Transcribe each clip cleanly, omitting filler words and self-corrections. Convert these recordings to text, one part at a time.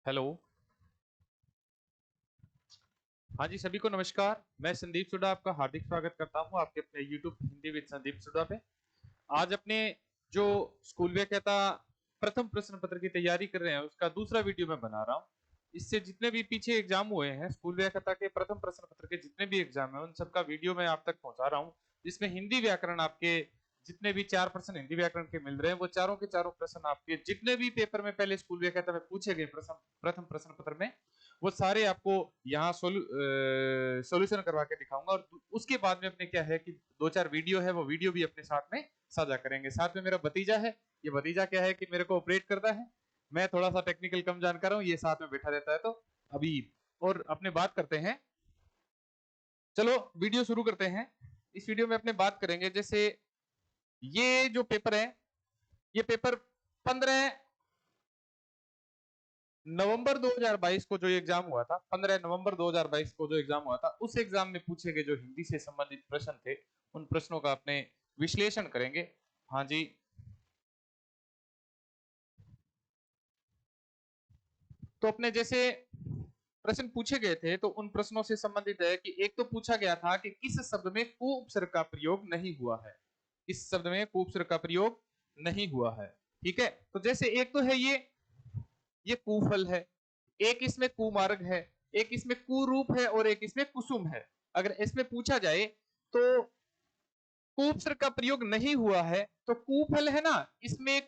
Hello. हाँ जी, सभी को नमस्कार। मैं संदीप सुडा आपका हार्दिक स्वागत करता हूँ आपके अपने YouTube हिंदी विद संदीप सुडा पे। आज अपने जो स्कूल व्याख्याता प्रथम प्रश्न पत्र की तैयारी कर रहे हैं उसका दूसरा वीडियो मैं बना रहा हूँ। इससे जितने भी पीछे एग्जाम हुए हैं स्कूल व्याख्याता के प्रथम प्रश्न पत्र के जितने भी एग्जाम है उन सबका वीडियो मैं आप तक पहुंचा रहा हूँ, जिसमें हिंदी व्याकरण आपके जितने भी 4% हिंदी व्याकरण के मिल रहे हैं वो चारों के चारों प्रश्न आपके जितने भी पेपर में पहले स्कूल व्याख्याता में पूछे गए प्रथम प्रश्न पत्र में वो सारे आपको यहाँ सोल्यूशन करवा के दिखाऊंगा। और उसके बाद में अपने क्या है कि दो चार वीडियो है वो वीडियो भी अपने साथ में साझा करेंगे। साथ में मेरा भतीजा है, ये भतीजा क्या है कि मेरे को ऑपरेट करता है। मैं थोड़ा सा टेक्निकल कम जानकार हूँ, ये साथ में बैठा रहता है। तो अभी और अपने बात करते हैं, चलो वीडियो शुरू करते हैं। इस वीडियो में अपने बात करेंगे जैसे ये जो पेपर है ये पेपर 15 नवंबर 2022 को जो एग्जाम हुआ था, 15 नवंबर 2022 को जो एग्जाम हुआ था उस एग्जाम में पूछे गए जो हिंदी से संबंधित प्रश्न थे उन प्रश्नों का अपने विश्लेषण करेंगे। हाँ जी, तो अपने जैसे प्रश्न पूछे गए थे तो उन प्रश्नों से संबंधित है कि एक तो पूछा गया था कि किस शब्द में कु उपसर्ग का प्रयोग नहीं हुआ है। इस शब्द में कु उपसर्ग का प्रयोग नहीं हुआ है। ठीक है, तो जैसे एक तो है ये कुफल है, एक इसमें कुमार्ग है, एक इसमें कुरूप है और एक इसमें कुसुम है। अगर इसमें पूछा जाए तो कुपसर्ग का प्रयोग नहीं हुआ है तो कुफल है ना, इसमें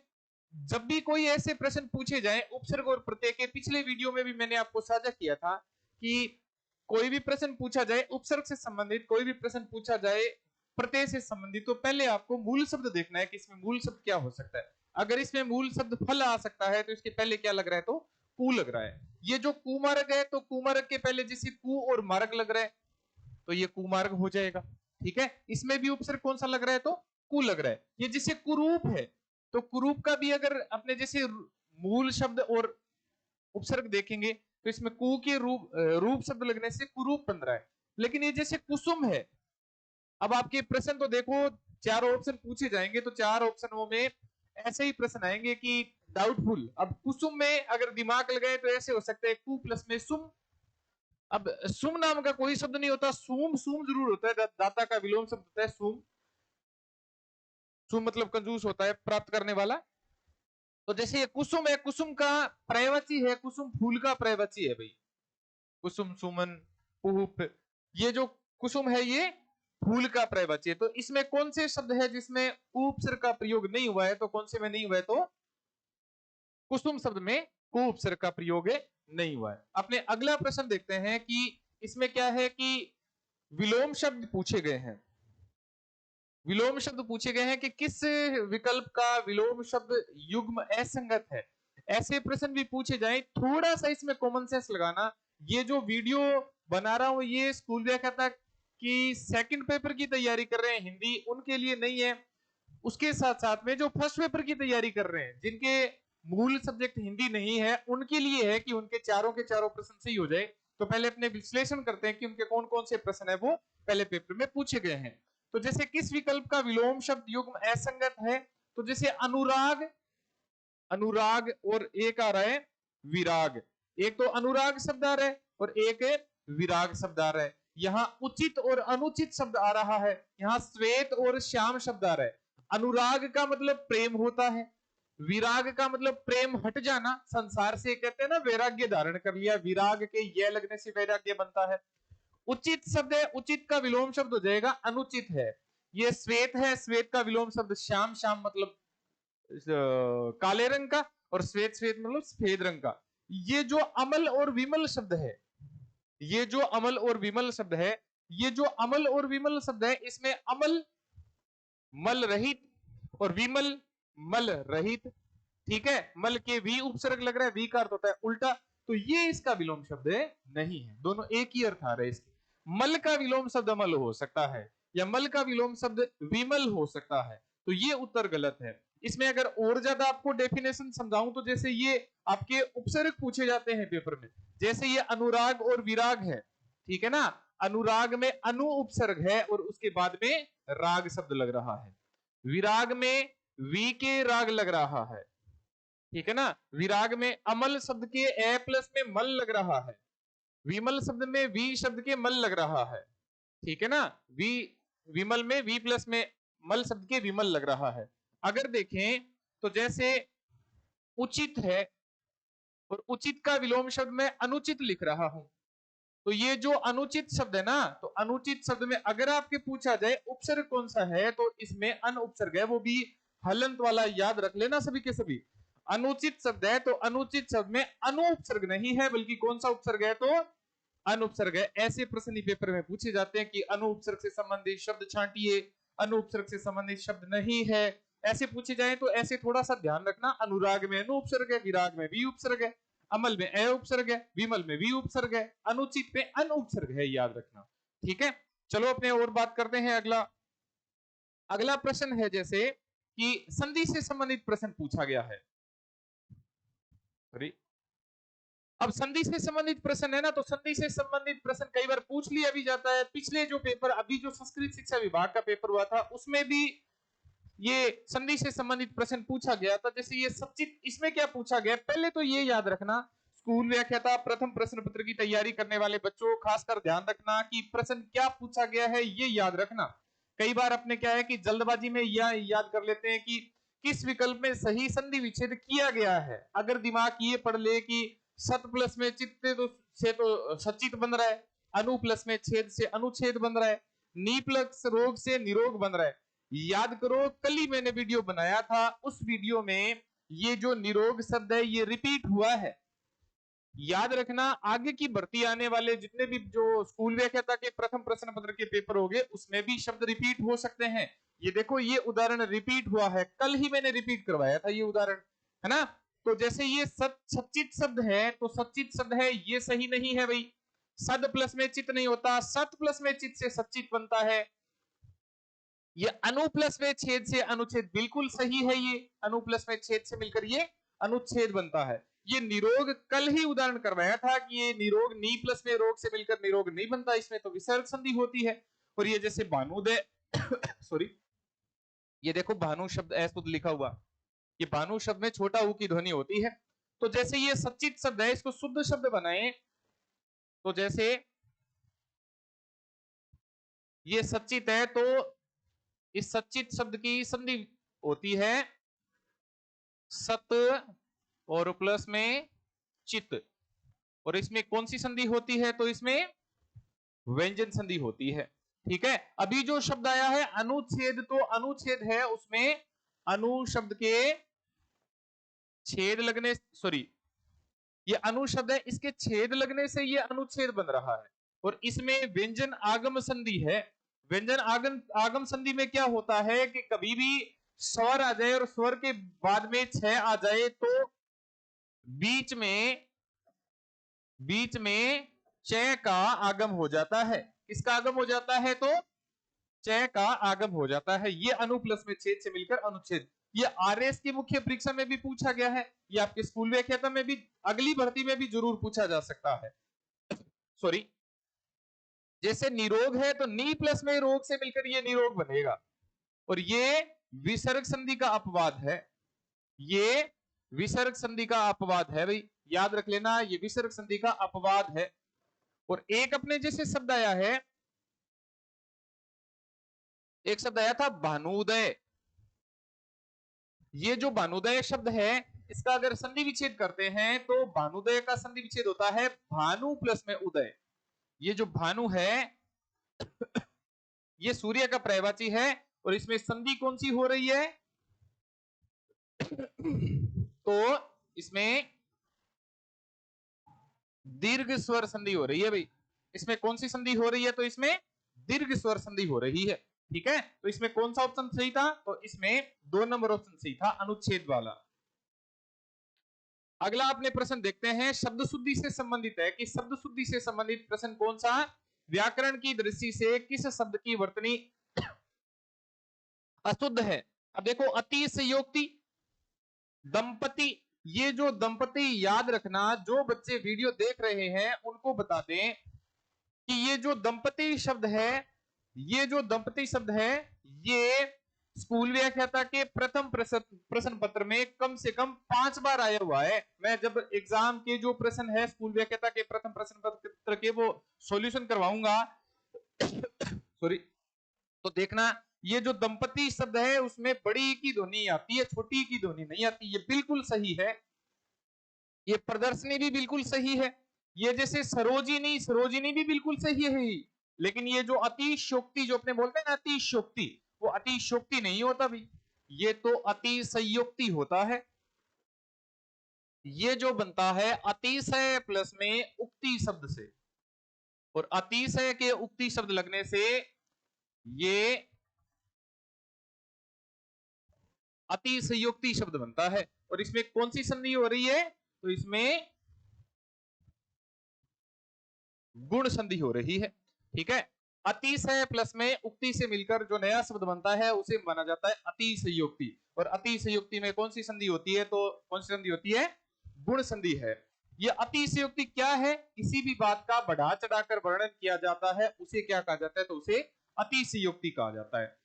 जब भी कोई ऐसे प्रश्न पूछे जाए उपसर्ग और प्रत्यय के, पिछले वीडियो में भी मैंने आपको साझा किया था कि कोई भी प्रश्न पूछा जाए उपसर्ग से संबंधित, कोई भी प्रश्न पूछा जाए प्रत्यय से संबंधित, तो पहले आपको मूल शब्द देखना है कि इसमें मूल शब्द क्या हो सकता है। अगर इसमें मूल शब्द फल आ सकता है तो इसके पहले क्या लग रहा है, तो कु लग रहा है। ये जो कुमार्ग है तो कुमार्ग के पहले जैसे कु और मार्ग लग रहा है तो ये कुमार्ग हो जाएगा। ठीक है, इसमें भी उपसर्ग कौन सा लग रहा है, तो कु लग रहा है। ये जैसे कुरूप है तो कुरूप का भी अगर अपने जैसे मूल शब्द और उपसर्ग देखेंगे तो इसमें कु के रूप शब्द लगने से कुरूप बन रहा है। लेकिन ये जैसे कुसुम है, अब आपके प्रश्न तो देखो चार ऑप्शन पूछे जाएंगे तो चार ऑप्शनों में ऐसे ही प्रश्न आएंगे कि डाउटफुल। अब कुसुम में अगर दिमाग लगाए तो ऐसे हो सकता है कु प्लस में सुम। अब सुम नाम का कोई शब्द नहीं होता, सूम सूम जरूर होता है, दाता का विलोम शब्द होता है सूम। सुम मतलब कंजूस होता है, प्राप्त करने वाला। तो जैसे ये कुसुम है, कुसुम का पर्यायवाची है, कुसुम फूल का पर्यायवाची है भाई। कुसुम सुमन पुष्प, ये जो कुसुम है ये फूल का पर्यायवाची है। तो इसमें कौन से शब्द है जिसमें उपसर्ग का प्रयोग नहीं हुआ है, तो कौन से में नहीं हुआ है, तो कुसुम शब्द में को उपसर्ग का प्रयोग नहीं हुआ है। अपने अगला प्रश्न देखते हैं कि इसमें क्या है कि विलोम शब्द पूछे गए हैं। विलोम शब्द पूछे गए हैं कि किस विकल्प का विलोम शब्द युग्म असंगत है। ऐसे प्रश्न भी पूछे जाए, थोड़ा सा इसमें कॉमन सेंस लगाना। ये जो वीडियो बना रहा हूं ये स्कूल व्याख्याता की सेकंड पेपर की तैयारी कर रहे हैं हिंदी, उनके लिए नहीं है। उसके साथ साथ में जो फर्स्ट पेपर की तैयारी कर रहे हैं जिनके मूल सब्जेक्ट हिंदी नहीं है उनके लिए है कि उनके चारों के चारों प्रश्न सही हो जाए। तो पहले अपने विश्लेषण करते हैं कि उनके कौन कौन से प्रश्न है वो पहले पेपर में पूछे गए हैं। तो जैसे किस विकल्प का विलोम शब्द युग्म असंगत है, तो जैसे अनुराग, अनुराग और एक आ रहा है विराग। एक तो अनुराग शब्द आ रहा है और एक विराग शब्द आ रहा है। यहाँ उचित और अनुचित शब्द आ रहा है, यहाँ श्वेत और श्याम शब्द आ रहा है। अनुराग का मतलब प्रेम होता है, विराग का मतलब प्रेम हट जाना, संसार से कहते हैं ना वैराग्य धारण कर लिया, विराग के ये लगने से वैराग्य बनता है। उचित शब्द है, उचित का विलोम शब्द हो जाएगा अनुचित है। ये श्वेत है, श्वेत का विलोम शब्द श्याम, श्याम मतलब काले रंग का, और श्वेत श्वेत मतलब सफेद रंग का। ये जो अमल और विमल शब्द है, ये जो अमल और विमल शब्द है, ये जो अमल और विमल शब्द है इसमें अमल मल रहित और विमल मल रहित। ठीक है, मल के वी उपसर्ग लग रहा है, वी का अर्थ होता है उल्टा, तो ये इसका विलोम शब्द नहीं है। दोनों एक ही अर्थ आ रहे हैं इसके। मल का विलोम शब्द अमल हो सकता है या मल का विलोम शब्द विमल हो सकता है, तो ये उत्तर गलत है। इसमें अगर और ज्यादा आपको डेफिनेशन समझाऊं तो जैसे ये आपके उपसर्ग पूछे जाते हैं पेपर में, जैसे ये अनुराग और विराग है, ठीक है ना, अनुराग में अनु उपसर्ग है और उसके बाद में राग शब्द लग रहा है, विराग में वी के राग लग रहा है। ठीक है ना। विराग में अमल शब्द के ए प्लस में मल लग रहा है, विमल शब्द में वी शब्द के मल लग रहा है, ठीक है ना। विमल में वी प्लस में मल शब्द के विमल लग रहा है। अगर देखें तो जैसे उचित है और उचित का विलोम शब्द में अनुचित लिख रहा हूं, तो ये जो अनुचित शब्द है ना, तो अनुचित शब्द में अगर आपके पूछा जाए उपसर्ग कौन सा है, तो इसमें अन उपसर्ग है, वो भी हलंत वाला, याद रख लेना सभी के सभी। अनुचित शब्द है तो अनुचित शब्द में अनु उपसर्ग नहीं है, बल्कि कौन सा उपसर्ग है, तो अनुपसर्ग है। ऐसे प्रश्न पेपर में पूछे जाते हैं कि अनु उपसर्ग से संबंधित शब्द छांटिए, अनु उपसर्ग से संबंधित शब्द नहीं है, ऐसे पूछे जाए तो ऐसे थोड़ा सा ध्यान रखना। अनुराग में अनु उपसर्ग है, विराग में वी उपसर्ग है, अमल में ए उपसर्ग है, विमल में वी उपसर्ग है, अनुचित में अन उपसर्ग है, याद रखना, ठीक है। चलो अपने और बात करते हैं। अगला प्रश्न है जैसे कि संधि से संबंधित प्रश्न पूछा गया है। अब संधि से संबंधित प्रश्न है ना, तो संधि से संबंधित प्रश्न कई बार पूछ लिया भी जाता है। पिछले जो पेपर, अभी जो संस्कृत शिक्षा विभाग का पेपर हुआ था, उसमें भी ये संधि से संबंधित प्रश्न पूछा गया था। जैसे ये सचित, इसमें क्या पूछा गया, पहले तो ये याद रखना, स्कूल व्याख्याता प्रथम प्रश्न पत्र की तैयारी करने वाले बच्चों खासकर ध्यान रखना कि प्रश्न क्या पूछा गया है, ये याद रखना। कई बार अपने क्या है कि जल्दबाजी में यह याद कर लेते हैं कि किस विकल्प में सही संधि विच्छेद किया गया है। अगर दिमाग ये पढ़ ले कि सत प्लस में चित्त से तो सचित बन रहा है, अनु प्लस में छेद से अनुच्छेद बन रहा है, नी प्लस रोग से निरोग बन रहा है। याद करो, कल ही मैंने वीडियो बनाया था, उस वीडियो में ये जो निरोग शब्द है ये रिपीट हुआ है। याद रखना, आगे की भर्ती आने वाले जितने भी जो स्कूल व्याख्याता के प्रथम प्रश्न पत्र के पेपर होंगे, उसमें भी शब्द रिपीट हो सकते हैं। ये देखो, ये उदाहरण रिपीट हुआ है, कल ही मैंने रिपीट करवाया था ये उदाहरण, है ना। तो जैसे ये सचित शब्द है, तो सचित शब्द है, ये सही नहीं है भाई। सद प्लस में चित नहीं होता, सत प्लस में चित से सचित बनता है। ये अनु प्लस में छेद से अनुच्छेद बिल्कुल सही है, ये अनु प्लस में छेद से मिलकर ये अनुच्छेद बनता है। ये निरोग कल ही उदाहरण करवाया था कि ये निरोग नी प्लस में रोग से मिलकर निरोग नहीं बनता, इसमें तो विसर्ग संधि होती है। और ये जैसे भानुदय सॉरी, ये देखो भानु शब्द असुद लिखा हुआ, ये भानु शब्द में छोटा ऊ की ध्वनि होती है। तो जैसे ये सचित शब्द है, इसको शुद्ध शब्द बनाए, तो जैसे ये सचित है, तो इस सचित शब्द की संधि होती है सत और प्लस में चित, और इसमें कौन सी संधि होती है, तो इसमें व्यंजन संधि होती है, ठीक है। अभी जो शब्द आया है अनुच्छेद, तो अनुच्छेद है, उसमें अनु शब्द के छेद लगने, सॉरी, ये अनु शब्द है, इसके छेद लगने से ये अनुच्छेद बन रहा है। और इसमें व्यंजन आगम संधि है। व्यंजन आगम संधि में क्या होता है कि कभी भी स्वर आ जाए और स्वर के बाद में छह आ जाए, तो बीच में च का आगम हो जाता है। किसका आगम हो जाता है, तो च का आगम हो जाता है। ये अनु प्लस में छेद से मिलकर अनुच्छेद। ये आरएस की मुख्य परीक्षा में भी पूछा गया है, ये आपके स्कूल व्याख्याता में भी, अगली भर्ती में भी जरूर पूछा जा सकता है। सॉरी, जैसे निरोग है, तो नी प्लस में रोग से मिलकर ये निरोग बनेगा, और ये विसर्ग संधि का अपवाद है। ये विसर्ग संधि का अपवाद है भाई, याद रख लेना, ये विसर्ग संधि का अपवाद है। और एक अपने जैसे शब्द आया है, एक शब्द आया था भानुदय। ये जो भानुदय शब्द है, इसका अगर संधि विच्छेद करते हैं, तो भानुदय का संधि विच्छेद होता है भानु प्लस में उदय। ये जो भानु है ये सूर्य का पर्यायवाची है, और इसमें संधि कौन सी हो रही है, तो इसमें दीर्घ स्वर संधि हो रही है भाई। इसमें कौन सी संधि हो रही है, तो इसमें दीर्घ स्वर संधि हो रही है, ठीक है। तो इसमें कौन सा ऑप्शन सही था, तो इसमें 2 नंबर ऑप्शन सही था, अनुच्छेद वाला। अगला अपने प्रश्न देखते हैं, शब्द शुद्धि से संबंधित है कि शब्द शुद्धि से संबंधित प्रश्न कौन सा, व्याकरण की दृष्टि से किस शब्द की वर्तनी अशुद्ध है। अब देखो, अति संयोक्ति, दंपति, ये जो दंपति, याद रखना, जो बच्चे वीडियो देख रहे हैं उनको बता दें कि ये जो दंपति शब्द है, ये जो दंपति शब्द है, ये स्कूल व्याख्याता के प्रथम प्रश्न पत्र में कम से कम 5 बार आया हुआ है। मैं जब एग्जाम के जो प्रश्न है स्कूल व्याख्याता के प्रथम प्रश्न पत्र के वो सॉल्यूशन करवाऊंगा सॉरी, तो देखना ये जो दंपति शब्द है उसमें बड़ी की ध्वनि आती है, छोटी की ध्वनि नहीं आती। ये बिल्कुल सही है। ये प्रदर्शनी भी बिल्कुल सही है। ये जैसे सरोजिनी, सरोजिनी भी बिल्कुल सही है ही। लेकिन ये जो अतिशयोक्ति जो अपने बोलते हैं ना अतिशयोक्ति, वो अतिशयोक्ति नहीं होता भी, ये तो अतिशयोक्ति होता है। ये जो बनता है अतिशय प्लस में उक्ति शब्द से, और अतिशय के उक्ति शब्द लगने से ये अतिशयोक्ति शब्द बनता है। और इसमें कौन सी संधि हो रही है? तो इसमें गुण संधि हो रही है। ठीक है, अतिशय प्लस में उक्ति से मिलकर जो नया शब्द बनता है उसे माना जाता है अतिशयोक्ति। और अतिशयोक्ति में कौन सी संधि होती है? तो कौन सी संधि होती है? गुण संधि है। ये अतिशयोक्ति क्या है? किसी भी बात का बढ़ा चढ़ाकर वर्णन किया जाता है उसे क्या कहा जाता है? तो उसे अतिशयोक्ति कहा जाता है।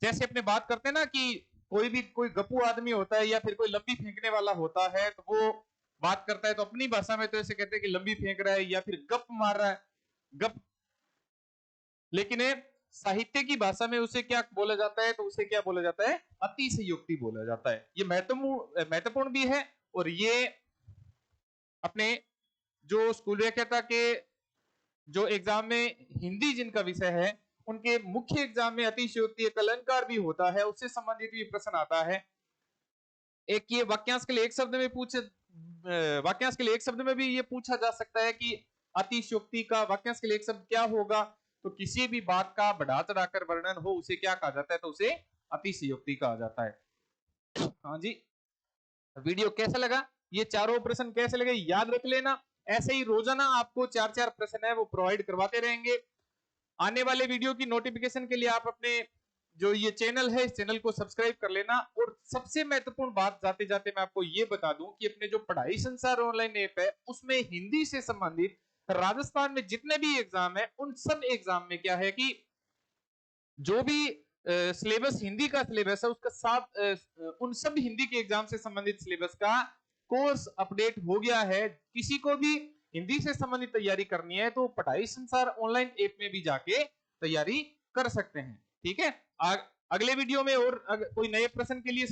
जैसे अपने बात करते हैं ना कि कोई गप्पू आदमी होता है या फिर कोई लंबी फेंकने वाला होता है, तो वो बात करता है तो अपनी भाषा में तो ऐसे कहते हैं कि लंबी फेंक रहा है या फिर गप मार रहा है, गप। लेकिन साहित्य की भाषा में उसे क्या बोला जाता है? तो उसे क्या बोला जाता है? अतिशयोक्ति बोला जाता है। ये महत्वपूर्ण भी है। और ये अपने जो स्कूल व्याख्याता के जो एग्जाम में हिंदी जिनका विषय है उनके मुख्य एग्जाम में अतिशयोक्ति एक अलंकार भी होता है, उससे संबंधित भी प्रश्न आता है। एक ये वाक्यांश के लिए एक शब्द में वाक्यांश के लिए एक शब्द में भी ये पूछा जा सकता है कि अतिशयोक्ति का वाक्यांश के लिए एक शब्द क्या होगा? तो किसी भी बात का बढ़ा चढ़ाकर वर्णन हो उसे क्या कहा जाता है? तो उसे अतिशयोक्ति कहा जाता है। हाँ जी, वीडियो कैसा लगा? ये चारों प्रश्न कैसे लगे याद रख लेना। ऐसे ही रोजाना आपको 4-4 प्रश्न है वो प्रोवाइड करवाते रहेंगे। आने वाले वीडियो की नोटिफिकेशन के लिए आप अपने जो ये चैनल है इस चैनल को सब्सक्राइब कर लेना। और सबसे महत्वपूर्ण बात जाते जाते मैं आपको ये बता दूं कि अपने जो पढ़ाई संसार ऑनलाइन ऐप है उसमें हिंदी से संबंधित राजस्थान में जितने भी एग्जाम है उन सब एग्जाम में क्या है कि जो भी सिलेबस हिंदी का सिलेबस है उसका साथ उन सब हिंदी के एग्जाम से संबंधित सिलेबस का कोर्स अपडेट हो गया है। किसी को भी हिंदी से संबंधित तैयारी करनी है तो पढ़ाई संसार ऑनलाइन ऐप में भी जाके तैयारी कर सकते हैं। ठीक है, अगले वीडियो में और कोई नए प्रश्न के लिए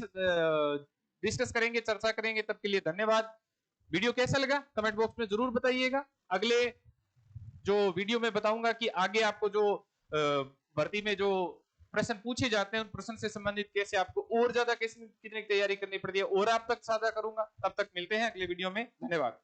डिस्कस करेंगे, चर्चा करेंगे। तब के लिए धन्यवाद। वीडियो कैसा लगा कमेंट बॉक्स में जरूर बताइएगा। अगले जो वीडियो में बताऊंगा कि आगे आपको जो भर्ती में जो प्रश्न पूछे जाते हैं उन प्रश्न से संबंधित कैसे आपको और ज्यादा कितनी तैयारी करनी पड़ती है और आप तक साझा करूंगा। तब तक मिलते हैं अगले वीडियो में। धन्यवाद।